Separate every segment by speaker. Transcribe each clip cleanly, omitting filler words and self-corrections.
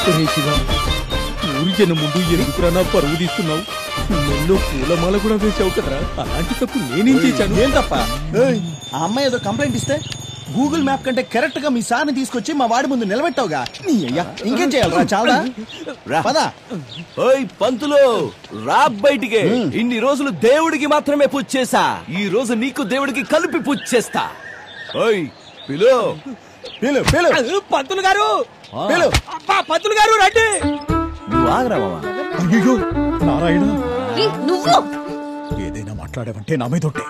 Speaker 1: ఊరి జనం ముందు ఎందుకురా నా పరువు తీస్తున్నావు? నువ్వు పూలమాల కూడా వేసావు కదరా, అలాంటి తప్పు నేనేం చేశాను?
Speaker 2: ఏం తప్ప? ఆ అమ్మాయి ఏదో కంప్లైంట్ ఇస్తే గూగుల్ మ్యాప్ కంటే కరెక్ట్ గా మీ సార్ని తీసుకొచ్చి మా వాడి ముందు నిలబెట్టావుగా. ఇంకేం చేయాలరా? చాలా పదా.
Speaker 3: ఓయ్ పంతులు, రా బయటికి. ఇన్ని రోజులు దేవుడికి మాత్రమే పూజ చేశా, ఈ రోజు నీకు దేవుడికి కలిపి పూజ చేస్తా. ఓయ్ పిలు
Speaker 2: పిలు పిలు.
Speaker 1: పంతులు గారు,
Speaker 2: పిలు.
Speaker 1: పంతులు గారు రండి.
Speaker 3: నువ్వు ఆగరా మావా.
Speaker 2: అయ్యో నారాయణ,
Speaker 4: నువ్వు
Speaker 2: ఏదైనా మాట్లాడావంటే నా మీద ఒట్టే.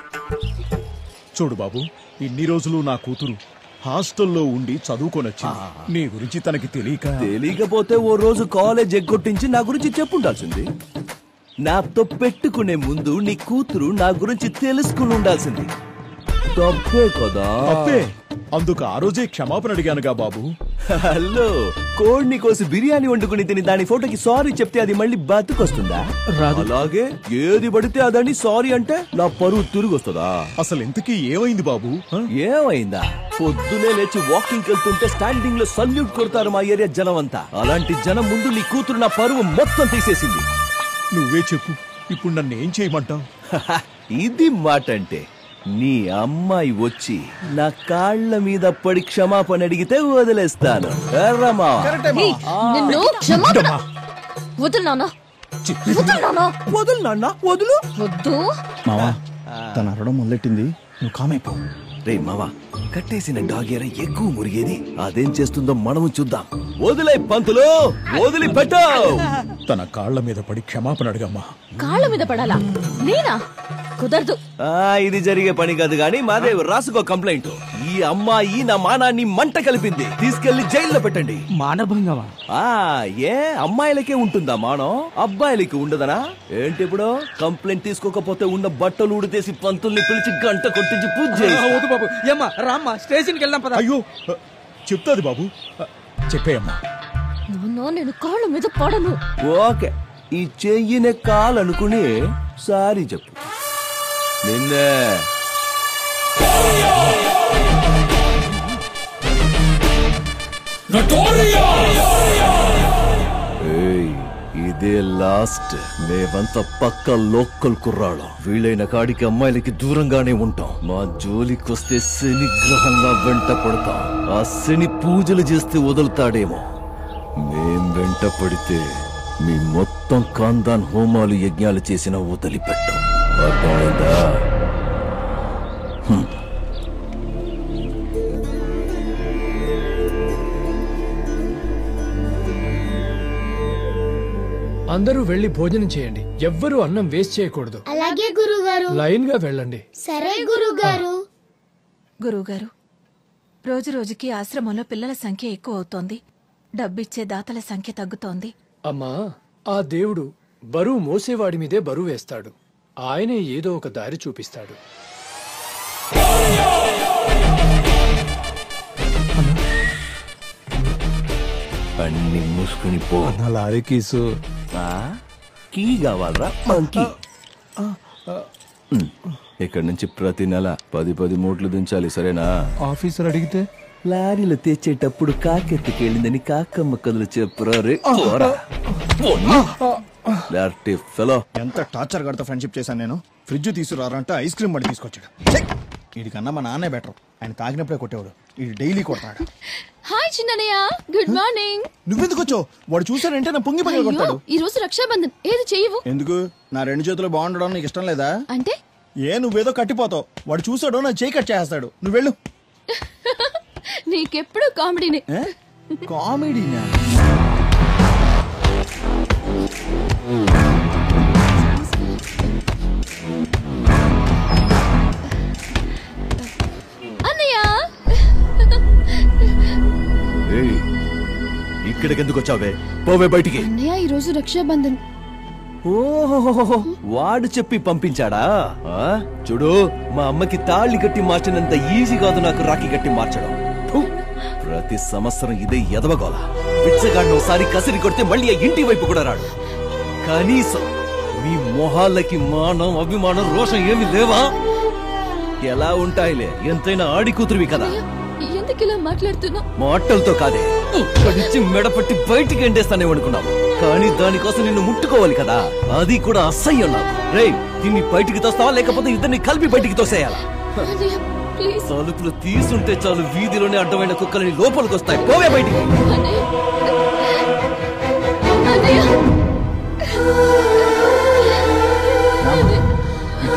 Speaker 2: చూడు బాబు, ఇన్ని రోజులు నా కూతురు హాస్టల్లో ఉండి చదువుకొనొచ్చింది. నీ గురించి తనకి
Speaker 3: తెలియకపోతే ఓ రోజు కాలేజ్ ఎగ్గొట్టించి నా గురించి చెప్పుండాల్సింది. నాతో పెట్టుకునే ముందు నీ కూతురు నా గురించి తెలుసుకుని ఉండాల్సింది. తప్పే కదా?
Speaker 2: తప్పే. అందుకు ఆ రోజే క్షమాపణ అడిగానుగా బాబు.
Speaker 3: హలో, కోడిని కోసి బిర్యానీ వండుకుని తిని దాని ఫోటోకి సారీ చెప్తే అది మళ్ళీ బతుకొస్తుందా? అలాగే ఏది పడితే అదని సారీ అంటే నా పరువు తిరిగి వస్తుందా?
Speaker 2: అసలు ఇంతకీ ఏమైంది బాబు?
Speaker 3: ఏమైందా? పొద్దునే లేచి వాకింగ్ వెళ్తుంటే స్టాండింగ్ లో సల్యూట్ కొడతారు మా ఏరియా జనం అంతా. అలాంటి జనం ముందు నీ కూతురు నా పరువు మొత్తం తీసేసింది.
Speaker 2: నువ్వే చెప్పు, ఇప్పుడు నన్ను ఏం చేయమంటావు?
Speaker 3: ఇది మాట అంటే, నీ అమ్మాయి వచ్చి నా కాళ్ల మీద పడి క్షమాపణ అడిగితే వదిలేస్తాను.
Speaker 4: వద్దు
Speaker 2: మావా, తన అరవడం మొదలెట్టింది, నువ్వు కామైపో.
Speaker 3: రే మావా, కట్టేసిన డాగేర ఎక్కువ మురిగేది, అదేం చేస్తుందో మనము చూద్దాం. వదిలే పంతులు, వదిలిపెట్టు.
Speaker 2: తన కాళ్ల మీద పడి క్షమాపణ అడగమ్మా.
Speaker 4: కాళ్ళ మీద పడాలా? నేనా? కుదరదు.
Speaker 3: ఇది జరిగే పని కాదు గాని మాదేవ్ రాసుకో కంప్లైంట్. ఈ అమ్మాయి నా మానాన్ని మంట కలిపింది, తీసుకెళ్లి జైల్లో పెట్టండి.
Speaker 1: మానభంగమా?
Speaker 3: ఏ అమ్మాయిలకే ఉంటుందా మానం, అబ్బాయిలకి ఉండదనా ఏంటి? ఇప్పుడు కంప్లైంట్ తీసుకోకపోతే ఉన్న బట్టలు ఉడితేసి పంతుల్ని పిలిచి గంట కొట్టించి పూజ చేయి.
Speaker 1: బాబు ఏమ్మా రామ్మా, స్టేషన్కి వెళ్దాం పద.
Speaker 2: అయ్యో చెప్తాది బాబు, చెప్పేయమ్మా.
Speaker 4: నేను కాళ్ళ మీద పడను.
Speaker 3: ఓకే, ఈ చెయ్యినే కాలనుకుని సారీ చెప్పు. నిన్నే ఇదే లాస్ట్. మేమంతా పక్క లోకల్ కుర్రాళ్ళం. వీలైన కాడికి అమ్మాయిలకి దూరంగానే ఉంటాం. మా జోలికొస్తే శని గ్రహంగా వెంట పడతాం. ఆ శని పూజలు చేస్తే వదులుతాడేమో. మేం వెంట పడితే మీ మొత్తం ఖాందాన్ హోమాలు యజ్ఞాలు చేసిన వదిలిపెట్టాం. అర్థమైందా?
Speaker 5: అందరూ వెళ్లి భోజనం చేయండి. ఎవ్వరూ అన్నం వేస్ట్ చేయకూడదు.
Speaker 6: అలాగే గురుగారు.
Speaker 5: లైన్ గా వెళ్ళండి.
Speaker 6: సరే గురుగారు.
Speaker 7: గురుగారు, రోజు రోజుకి ఆశ్రమంలో పిల్లల సంఖ్య ఎక్కువ అవుతోంది. డబ్బిచ్చే దాతల సంఖ్య తగ్గుతోంది.
Speaker 5: అమ్మా, ఆ దేవుడు బరువు మోసేవాడి మీదే బరువు వేస్తాడు. ఆయనే ఏదో ఒక దారి చూపిస్తాడు.
Speaker 3: అన్ని మూసుకుని పో.
Speaker 2: లారీ కీసు
Speaker 3: కీ కావాలరా? మంకీ. ఇక్కడ నుంచి ప్రతి నెల 10 మూట్లు దించాలి, సరేనా?
Speaker 2: ఆఫీసర్ అడిగితే
Speaker 3: లారీలు తెచ్చేటప్పుడు కాకెత్తికెళ్ళిందని కాకమ్మ కథలు చెప్పురా.
Speaker 2: ఎంత టార్చర్ గడతా ఫ్రెండ్షిప్ చేశాను నేను. ఫ్రిడ్జ్ తీసుకురారంటే ఐస్ క్రీమ్ పడి తీసుకొచ్చాడు. వీడికన్నా మా నాన్నే బెటర్. ఆయన తాగినప్పుడే కొట్టేవాడు, వీడు డైలీ కొడతాడు.
Speaker 4: Hi Chinnayya, good morning.
Speaker 2: నువ్వెందుకు వచ్చావు? వాడు చూసాడంటే నా పొంగి పగల కొడతాడు.
Speaker 4: ఈ రోజు రక్షాబంధన్, ఏది చెయ్యవు?
Speaker 2: ఎందుకు? నా 2 చేతులు బాగుండడం నీకు ఇష్టం లేదా?
Speaker 4: అంటే
Speaker 2: నువ్వేదో కట్టిపోతావు. వాడు చూసాడో నా చేయి కట్ చేస్తాడు. నువ్వు వెళ్ళు.
Speaker 4: నీకెప్పుడు కామెడీనే.
Speaker 2: కామెడీనా?
Speaker 4: అన్నయ్య,
Speaker 3: ఇక్కడికి ఎందుకు వచ్చావే? పోవే బయటికి.
Speaker 4: అన్నయ్య, ఈ రోజు రక్షాబంధన్.
Speaker 3: ఓహో, వాడు చెప్పి పంపించాడా? చూడు, మా అమ్మకి తాళి కట్టి మార్చినంత ఈజీ కాదు నాకు రాఖీ కట్టి మార్చడం. ప్రతి సంవత్సరం ఇదే ఎదవగోల. పిచ్చగాడిని ఒకసారి కసిరి కొడితే మళ్ళీ ఆ ఇంటి వైపు కూడా రాడు. కనీసం మీ మొహాలకి మానం, అభిమానం, రోషం ఏమి లేవా? ఎలా ఉంటాయిలే, ఎంతైనా ఆడి కూతురువి కదా.
Speaker 4: ఎందుకు ఇలా మాట్లాడుతున్నా?
Speaker 3: మాటలతో కాదే, ఇక్కడిచ్చి మెడపట్టి బయటికి ఎండేస్తానే అనుకున్నావు, కానీ దానికోసం నిన్ను ముట్టుకోవాలి కదా, అది కూడా అసహ్యం నాకు. రేయ్, దీన్ని బయటికి తోస్తావా లేకపోతే ఇద్దరిని కలిపి బయటికి తోసేయాలా?
Speaker 4: అన్నయ్య ప్లీజ్.
Speaker 3: తలుపులు తీసుంటే చాలు వీధిలోనే అడ్డమైన కుక్కలని లోపలికి వస్తాయి. పోవే బయటికి.
Speaker 4: అన్నయ్య అన్నయ్య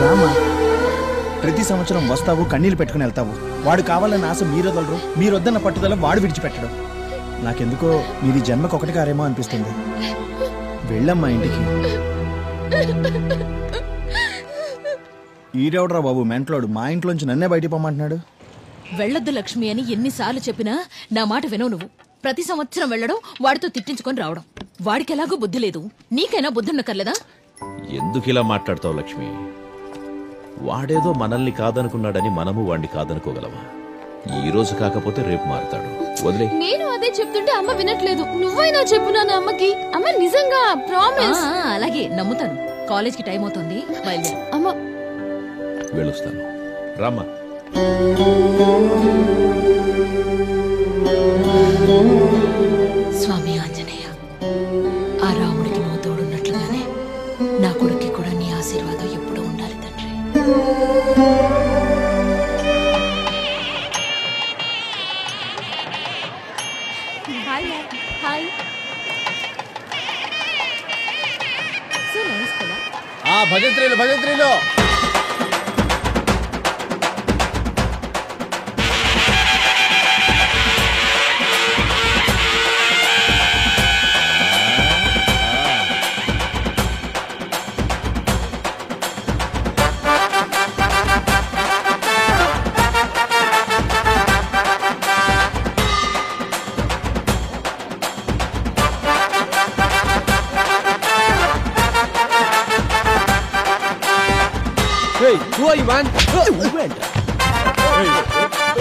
Speaker 2: రామా, ప్రతి సంవత్సరం వస్తావు, కన్నీళ్ళు పెట్టుకుని వెళ్తావు. వాడు కావాలన్న ఆశ మీరొదలరు, మీరొద్దన్న పట్టుదల వాడు విడిచిపెట్టడం. నాకెందుకో మీది జన్మకు ఒకటి కారేమో అనిపిస్తుంది. వెళ్ళమ్మా ఇంటికి. ఈడెవడరా బాబు మెంట్లోడు, మా ఇంట్లోంచి నన్నే బయటికి పొమ్మంటున్నాడు.
Speaker 8: వెళ్ళొద్దు లక్ష్మి అని ఎన్నిసార్లు చెప్పినా నా మాట వినవు నువ్వు. ప్రతి సంవత్సరం వెళ్ళడం, వాడితో తిట్టించుకొని రావడం. వాడికి ఎలాగో బుద్ధి లేదు, నీకైనా బుద్ధి ఉండక్కర్లేదా?
Speaker 9: ఎందుకు ఇలా మాట్లాడతావు లక్ష్మి? వాడేదో మనల్ని కాదనుకున్నాడని మనము వాడిని కాదనుకోగలమా? ఈ రోజు కాకపోతే రేపు మారుతాడు. వదిలే.
Speaker 4: నేను అదే చెప్తుంటే అమ్మ వినట్లేదు. నువ్వైనా చెప్పు నాన్న అమ్మకి. అమ్మ నిజంగా ప్రామిస్.
Speaker 8: అలాగే నమ్ముతాను. కాలేజ్కి టైం అవుతుంది, బయలుదేరు.
Speaker 4: అమ్మ
Speaker 9: వెళ్ళొస్తాను. రామ్మా.
Speaker 8: స్వామి ఆంజనేయ, ఆ రాముడికి నువ్వు తోడున్నట్లుగానే నా కొడుక్కి కూడా నీ ఆశీర్వాదం ఎప్పుడూ ఉండాలి తండ్రి.
Speaker 4: Hi hi. సో నైస్ కదా.
Speaker 2: భజంత్రీలు భజంత్రీలు.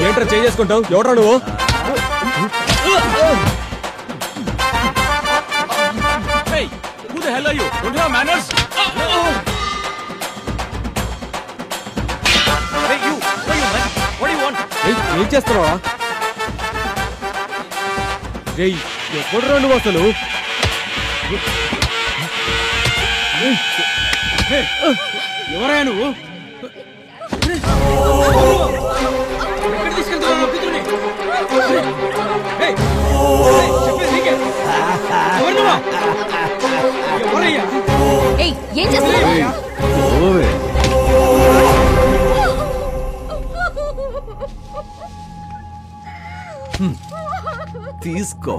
Speaker 1: ఏంట్రా చేసుకుంటావు? ఎవడ్రా నువ్వు? ఏం చేస్తున్నావా? ఎవడ్రా నువ్వు అసలు? ఎవరా నువ్వు?
Speaker 8: ఏం చేస్తున్నావు?
Speaker 3: తీసుకో.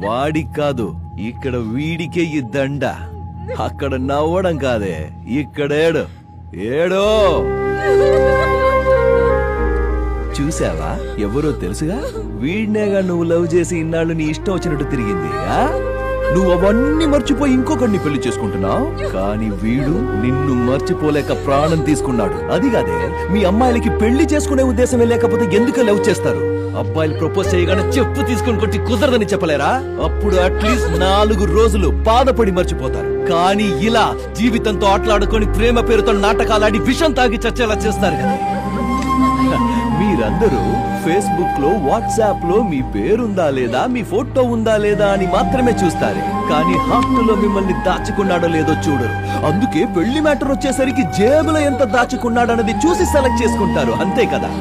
Speaker 3: వాడికి కాదు, ఇక్కడ వీడికే ఈ దండ. అక్కడ నవ్వడం కాదే, ఇక్కడ ఏడు ఏడో. చూసావా, ఎవరో తెలుసుగా? వీడినేగా నువ్వు లవ్ చేసి ఇన్నాళ్ళు నీ ఇష్టం వచ్చినట్టు తిరిగింది. నువ్వు అవన్నీ మర్చిపోయి ఇంకొకరిని పెళ్లి చేసుకుంటున్నావు, కానీ వీడు నిన్ను మర్చిపోలేక ప్రాణం తీసుకున్నాడు. అది కాదే, మీ అమ్మాయిలకి పెళ్లి చేసుకునే ఉద్దేశమే లేకపోతే ఎందుకు లవ్ చేస్తారు? అబ్బాయిలు ప్రపోజ్ చేయగానే చెప్పు తీసుకుని కొట్టి కుదరదని చెప్పలేరా? అప్పుడు అట్లీస్ట్ 4 రోజులు బాధపడి మర్చిపోతారు. కానీ ఇలా జీవితంతో ఆటలాడుకొని ప్రేమ పేరుతో నాటకాలాడి విషం తాగి చచ్చేలా చేస్తారు కదా. మీరందరూ ఫేస్బుక్ లో, వాట్సాప్ లో మీ పేరుందా లేదా, మీ ఫోటో ఉందా లేదా అని మాత్రమే చూస్తారు, కానీ హార్ట్లో మిమ్మల్ని దాచుకున్నాడో లేదో చూడరు. అందుకే పెళ్లి మ్యాటర్ వచ్చేసరికి జేబులో ఎంత దాచుకున్నాడన్నది చూసి సెలెక్ట్ చేసుకుంటారు, అంతే కదా.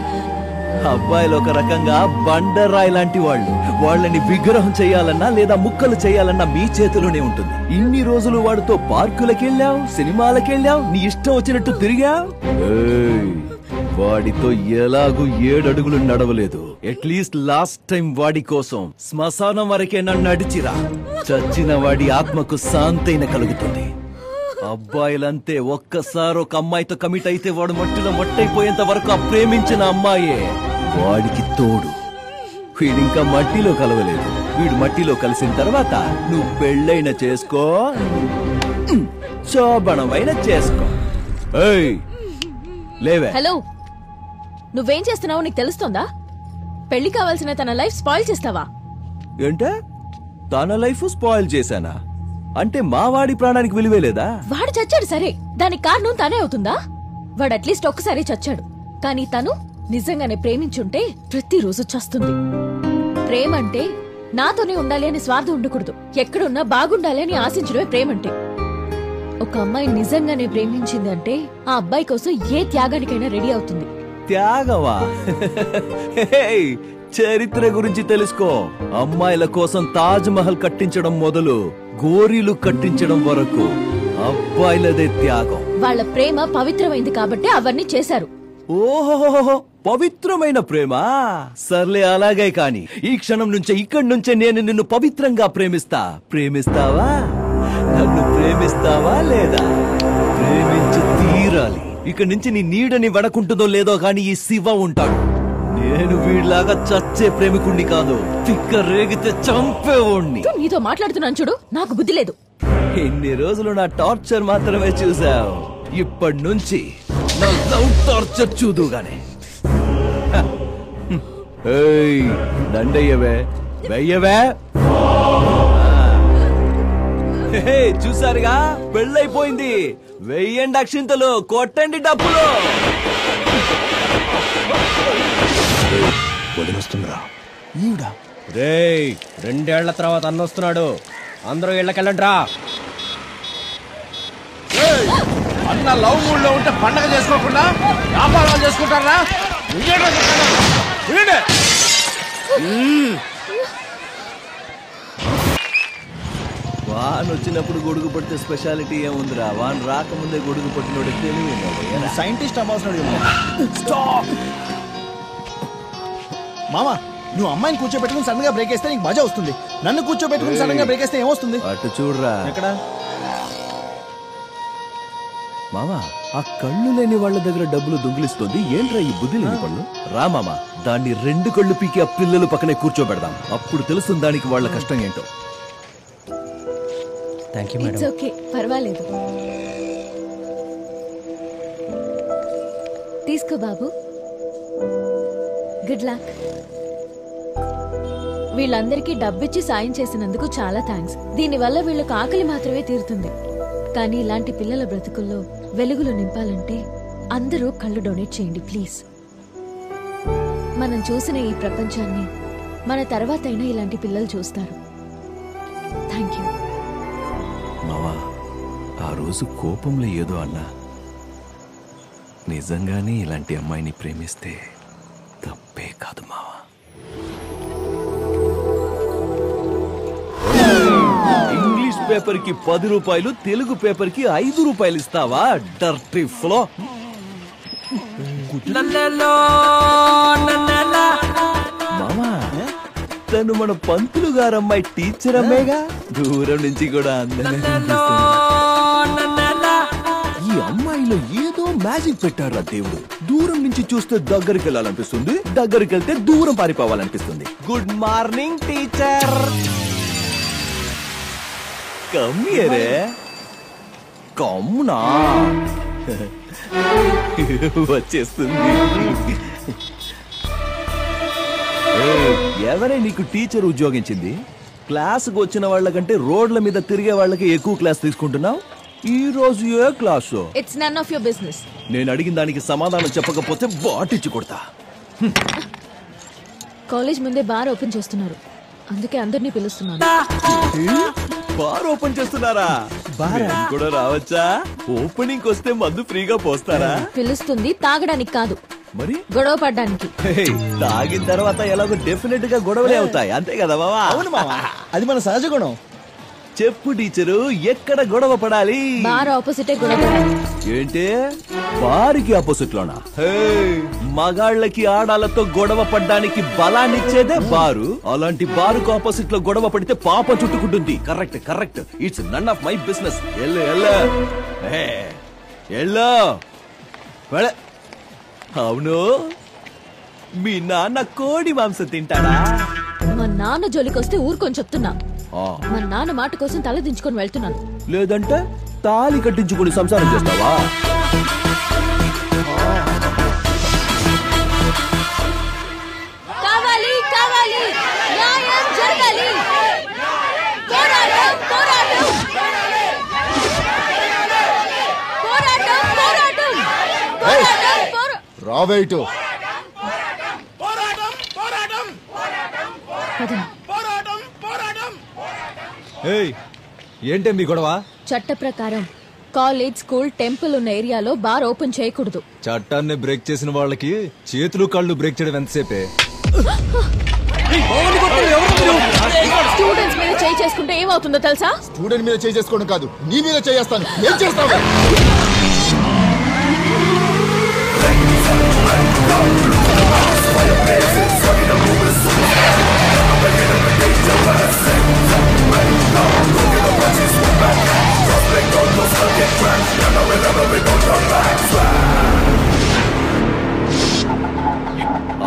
Speaker 3: అబ్బాయిలు ఒక రకంగా బండరాయి లాంటి వాళ్ళు. వాళ్ళని విగ్రహం చేయాలన్నా లేదా ముక్కలు చేయాలన్నా మీ చేతిలోనే ఉంటుంది. ఇన్ని రోజులు వాడితో పార్కులకెళ్ళావు, సినిమాలకెళ్ళావు, నీ ఇష్టం వచ్చినట్టు తిరిగావు. వాడితో ఎలాగూ 7 అడుగులు నడవలేదు. అట్లీస్ట్ లాస్ట్ టైం వాడి కోసం శ్మశానం వరకే నన్ను నడిచిరా. చచ్చిన వాడి ఆత్మకు శాంతైన కలుగుతుంది. అబ్బాయిలంతే, ఒక్కసారి ఒక అమ్మాయితో కమిట్ అయితే వాడు మట్టిలో మట్టయిపోయేంత వరకు ఆ ప్రేమించిన అమ్మాయే వాడికి తోడు. వీడింకా మట్టిలో కలవలేదు. వీడు మట్టిలో కలిసిన తర్వాత నువ్వు పెళ్ళైన చేసుకో, శోభనమైన చేసుకో. లేవే.
Speaker 8: హలో, నువ్వేం చేస్తున్నావో నీకు తెలుస్తుందా? పెళ్లి కావాల్సిన తన లైఫ్ స్పాయిల్ చేస్తావా?
Speaker 3: ఏంటే, తన లైఫ్ స్పాయిల్ చేశానా? అంటే మా వాడి ప్రాణానికి విలువే లేదా?
Speaker 8: వాడు చచ్చాడు సరే, దానికి కారణం తనే అవుతుందా? వాడు అట్లీస్ట్ ఒక్కసారి చచ్చాడు, కానీ తను నిజంగానే ప్రేమించుంటే ప్రతిరోజు చస్తుంది. ప్రేమ అంటే నాతోనే ఉండాలి అని స్వార్థం ఉండకూడదు. ఎక్కడున్నా బాగుండాలి అని ఆశించడమే ప్రేమంటే. ఒక అమ్మాయి నిజంగానే ప్రేమించింది అంటే ఆ అబ్బాయి కోసం ఏ త్యాగానికైనా రెడీ అవుతుంది.
Speaker 3: త్యాగవా? చరిత్ర గురించి తెలుసుకో. అమ్మాయిల కోసం తాజ్ మహల్ కట్టించడం మొదలు గోరీలు కట్టించడం వరకు అబ్బాయిలదే త్యాగం.
Speaker 8: వాళ్ళ ప్రేమ పవిత్రమైంది కాబట్టి అవన్నీ చేశారు.
Speaker 3: ఓహో, పవిత్రమైన ప్రేమ. సర్లే, అలాగే కాని ఈ క్షణం నుంచే ఇక్కడి నుంచే నేను నిన్ను పవిత్రంగా ప్రేమిస్తా. ప్రేమిస్తావా? నన్ను ప్రేమిస్తావా లేదా? ప్రేమించి తీరాలి. ఇక్కడి నుంచి నీ నీడని వడకుంటుందో లేదో కాని ఈ శివ ఉంటాడు. నేను వీడిలాగా చచ్చే ప్రేమికుణ్ణి కాదు, తిక్క రేగితే చంపేవాణ్ణి.
Speaker 8: నీతో మాట్లాడుతున్నాను చూడు, నాకు బుద్ధి లేదు.
Speaker 3: ఇన్ని రోజులు నా టార్చర్ మాత్రమే చూసావు. ఇప్పటి నుంచి నా లవ్ టార్చర్ చూదుగానే. దండయ్యవే, వెయ్యవే. చూసారుగా, పెళ్ళైపోయింది. వెయ్యండి అక్షింతలు, కొట్టండి డబ్బులు.
Speaker 2: వదిలేస్తుందిరా ఈవిడ.
Speaker 10: రేయ్, 2 ఏళ్ల తర్వాత అన్నొస్తున్నాడు. అందరూ ఇళ్ళకెళ్ళండి రా.
Speaker 1: అన్న లవ్ మూడ్ లో ఉంటే పండగ చేసుకోకుండా వ్యాపారాలు చేసుకుంటారా?
Speaker 3: వాన్ వచ్చినప్పుడు గొడుగు పడితే స్పెషాలిటీ ఏముందిరా? వాన్ రాకముందే గొడుగు పట్టినోడు తెలివి.
Speaker 2: సైంటిస్ట్ అవ్వాల్సిన మామా, నువ్వు అమ్మాయిని కూర్చోబెట్టుకుని సడన్ గా బ్రేక్ వేస్తే నీకు మజా వస్తుంది. నన్ను కూర్చోబెట్టుకుని సడన్ గా బ్రేక్ వేస్తే ఏమొస్తుంది?
Speaker 3: అటు చూడరా.
Speaker 2: ఎక్కడ
Speaker 3: మామా, ఆ కళ్ళు లేని వాళ్ళ దగ్గర డబ్బులు దొంగిలిస్తుంది ఏంట్రా ఈ బుద్ధి లేని పళ్ళు? రా మామా, దాన్ని 2 కళ్ళు పీకి ఆ పిల్లలు పక్కనే కూర్చోబెడదాం. అప్పుడు తెలుస్తుంది దానికి వాళ్ళ కష్టం ఏంటో.
Speaker 8: ఇట్స్ ఓకే, పర్వాలేదు. తీసుకో బాబు. Good luck. వీళ్ళందరికీ డబ్బిచ్చి సాయం చేసినందుకు చాలా థ్యాంక్స్. దీనివల్ల వీళ్ళకు ఆకలి మాత్రమే తీరుతుంది. కానీ ఇలాంటి పిల్లల బ్రతుకుల్లో వెలుగులు నింపాలంటే అందరూ కళ్ళు డొనేట్ చేయండి ప్లీజ్. మనం చూసిన ఈ ప్రపంచాన్ని మన తర్వాతైనా ఇలాంటి పిల్లలు చూస్తారు. Thank you.
Speaker 3: మావా, ఆ రోజు కోపంలో ఏదో అన్నా. నిజంగానే ఇలాంటి అమ్మాయిని ప్రేమిస్తే తప్పే కాదు మావా. ఇంగ్లీష్ పేపర్ కి 10 రూపాయలు, తెలుగు పేపర్ కి 5 రూపాయలు ఇస్తావా? Dirty flow. మామా, తను మన పంతులు గారమ్మాయి టీచర్ అమ్మేగా. దూరం నుంచి కూడా అందంగా ఈ అమ్మాయిలో ఏదో మ్యాజిక్ పెట్టారా దేవుడు. దూరం నుంచి చూస్తే దగ్గరికి వెళ్ళాలనిపిస్తుంది, దగ్గరికి వెళ్తే దూరం పారిపోవాలనిపిస్తుంది. Good morning teacher. కమ్మియరే కమ్మునా వచ్చేస్తుంది. ఎవరే నీకు టీచర్ ఉద్యోగించింది? క్లాసుకు వచ్చిన వాళ్ళకంటే రోడ్ల మీద తిరిగే వాళ్ళకి ఎక్కువ క్లాస్ తీసుకుంటున్నావు. ఈ రోజు ఏ class?
Speaker 8: It's none of your business.
Speaker 3: నేను అడిగిన దానికి సమాధానం చెప్పకపోతే బాటిచ్చి కొడతా.
Speaker 8: కాలేజ్ ముందే బార్ ఓపెన్ చేస్తున్నారు, అందుకే అందరినీ పిలుస్తున్నాను.
Speaker 3: బార్ ఓపెన్ చేస్తున్నారా? బార్ కూడా రావచ్చా? ఓపెనింగ్ వస్తే మందు ఫ్రీగా పోస్తారా?
Speaker 8: పిలుస్తుంది తాగడానికి కాదు,
Speaker 3: మరి
Speaker 8: గొడవ పడ్డానికి.
Speaker 3: తాగిన తర్వాత ఎలాగో డెఫినెట్ గా గొడవలే అవుతాయి, అంతే కదా బావా?
Speaker 2: అవును మావా, అది మన సహజ గుణం.
Speaker 3: చెప్పు టీచరు, ఎక్కడ గొడవ పడాలి?
Speaker 8: బార్ ఆపోజిటే గొడవ పడాలి.
Speaker 3: ఏంటి బారికి ఆపోజిట్ లోనా? మగాళ్ళకి ఆడాలతో గొడవ పడ్డానికి బలాన్నిచ్చేదే బారు. అలాంటి బారుకు ఆపోజిట్ లో గొడవ పడితే పాప చుట్టుకుంటుంది. Correct correct. It's none of my business. Hello. అవును, మీ నాన్న కోడి మాంసం తింటాడా?
Speaker 8: మా నాన్న జోలికొస్తే ఊరుకొని చెప్తున్నా. మా నాన్న మాట కోసం తల దించుకొని వెళ్తున్నాను.
Speaker 3: లేదంటే తాళి కట్టించుకుని సంసారం చేస్తావా?
Speaker 8: కావాలి కావాలి, న్యాయం జరగాలి. పోరాటం పోరాటం పోరాటం పోరాటం పోరాటం.
Speaker 2: రావేటు
Speaker 8: పదండి.
Speaker 11: ఏంటే మీ గొడవ?
Speaker 8: చట్ట ప్రకారం కాలేజ్, స్కూల్, టెంపుల్ ఉన్న ఏరియాలో బార్ ఓపెన్ చేయకూడదు.
Speaker 11: చట్టాన్ని బ్రేక్ చేసిన వాళ్ళకి చేతులు కళ్ళు బ్రేక్ చేయడం ఎంతసేపే?
Speaker 8: స్టూడెంట్స్ మీద చేయి చేసుకుంటే ఏమవుతుందో తెలుసా?
Speaker 12: స్టూడెంట్ మీద చేయి చేసుకోవడం కాదు, నీ మీద చేస్తాను. ఏం చేస్తావు?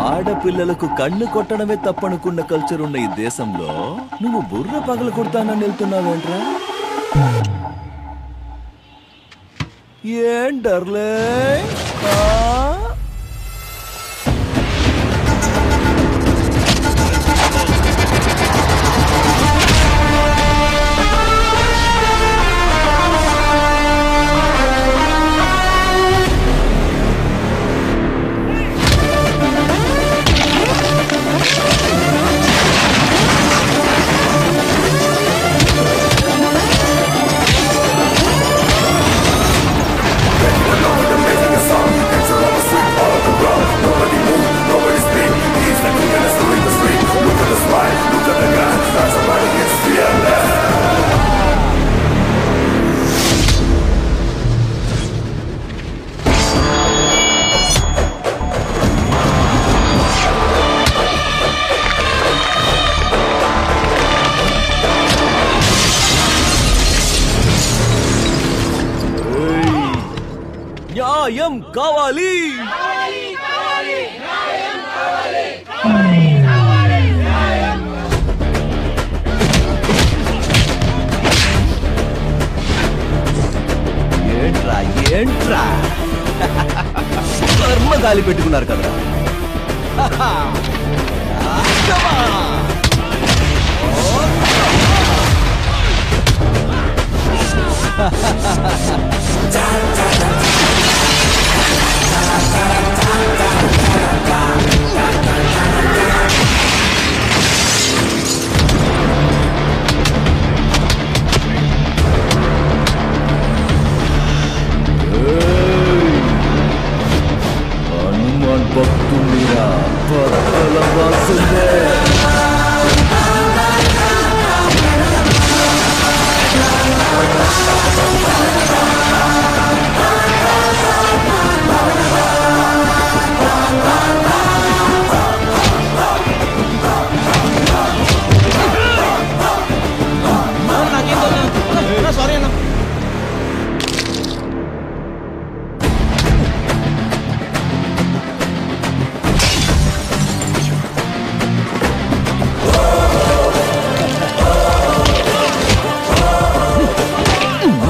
Speaker 3: ఆడపిల్లలకు కన్ను కొట్టడమే తప్పనుకున్న కల్చర్ ఉన్న ఈ దేశంలో నువ్వు బుర్ర పగల కొడతానని వెళ్తున్నావేంట్రా? ఏం డర్లే? న్యాయం కావాలి. ఏంట్రా ఏంట్రా కర్మ గాలి పెట్టుకున్నారు కదా. హనుమాన్ భక్తుడిరా భక్తుల వాసుడే.
Speaker 2: సారీ అన్న.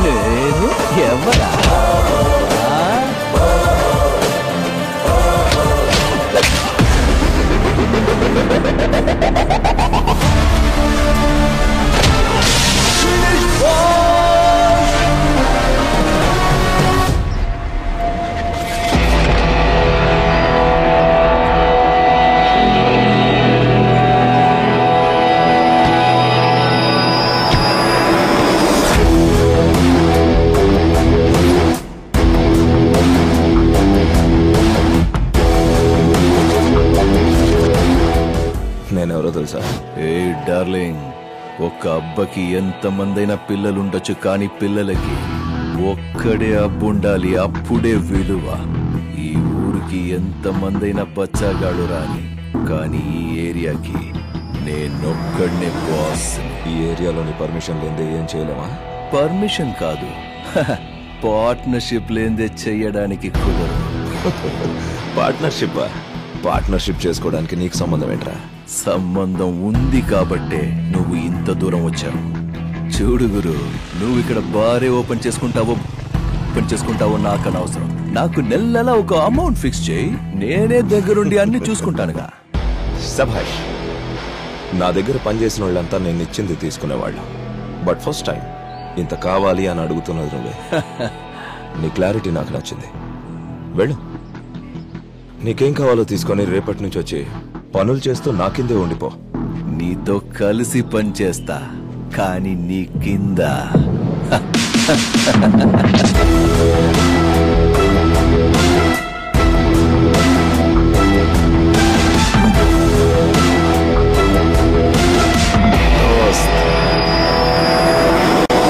Speaker 3: నేను ఎవరా?
Speaker 9: నేనెవరో తెలుసా?
Speaker 3: ఏ డార్లింగ్, ఒక అబ్బకి ఎంతమందైనా పిల్లలుండొచ్చు, కానీ పిల్లలకి ఒక్కడే అబ్బుండాలి, అప్పుడే విలువ. ఈ ఊరికి ఎంతమందైనా బచ్చాగాడు రాని, కానీ ఈ ఏరియాకి నేనొక్కడనే బాస్.
Speaker 9: ఈ ఏరియాలోని పర్మిషన్ లేదే ఏం చేయలేమా?
Speaker 3: పర్మిషన్ కాదు, పార్ట్నర్షిప్ లేదే చెయ్యడానికి కుదరదు.
Speaker 9: పార్ట్నర్షిప్ చేసుకోవడానికి నీకు సంబంధం ఏంట్రా?
Speaker 3: సంబంధం ఉంది కాబట్టే నువ్వు ఇంత దూరం వచ్చావు. చూడు గురు, నువ్వు ఇక్కడ బారే ఓపెన్ చేసుకుంటావో నాకు అనవసరం. నాకు నెల ఒక అమౌంట్ ఫిక్స్ చేయి, నేనే దగ్గరుండి అన్ని చూసుకుంటానుగా.
Speaker 9: సభాష్. నా దగ్గర పనిచేసిన వాళ్ళంతా నేను ఇచ్చింది తీసుకునేవాళ్ళు. బట్ ఫస్ట్ టైం ఇంత కావాలి అని అడుగుతున్నది నువ్వే. నీ క్లారిటీ నాకు నచ్చింది. వెళ్ళు, నీకేం కావాలో తీసుకొని రేపటి నుంచి వచ్చి పనులు చేస్తూ నా కిందే ఉండిపో.
Speaker 3: నీతో కలిసి పని చేస్తా. కానీ నీ కింద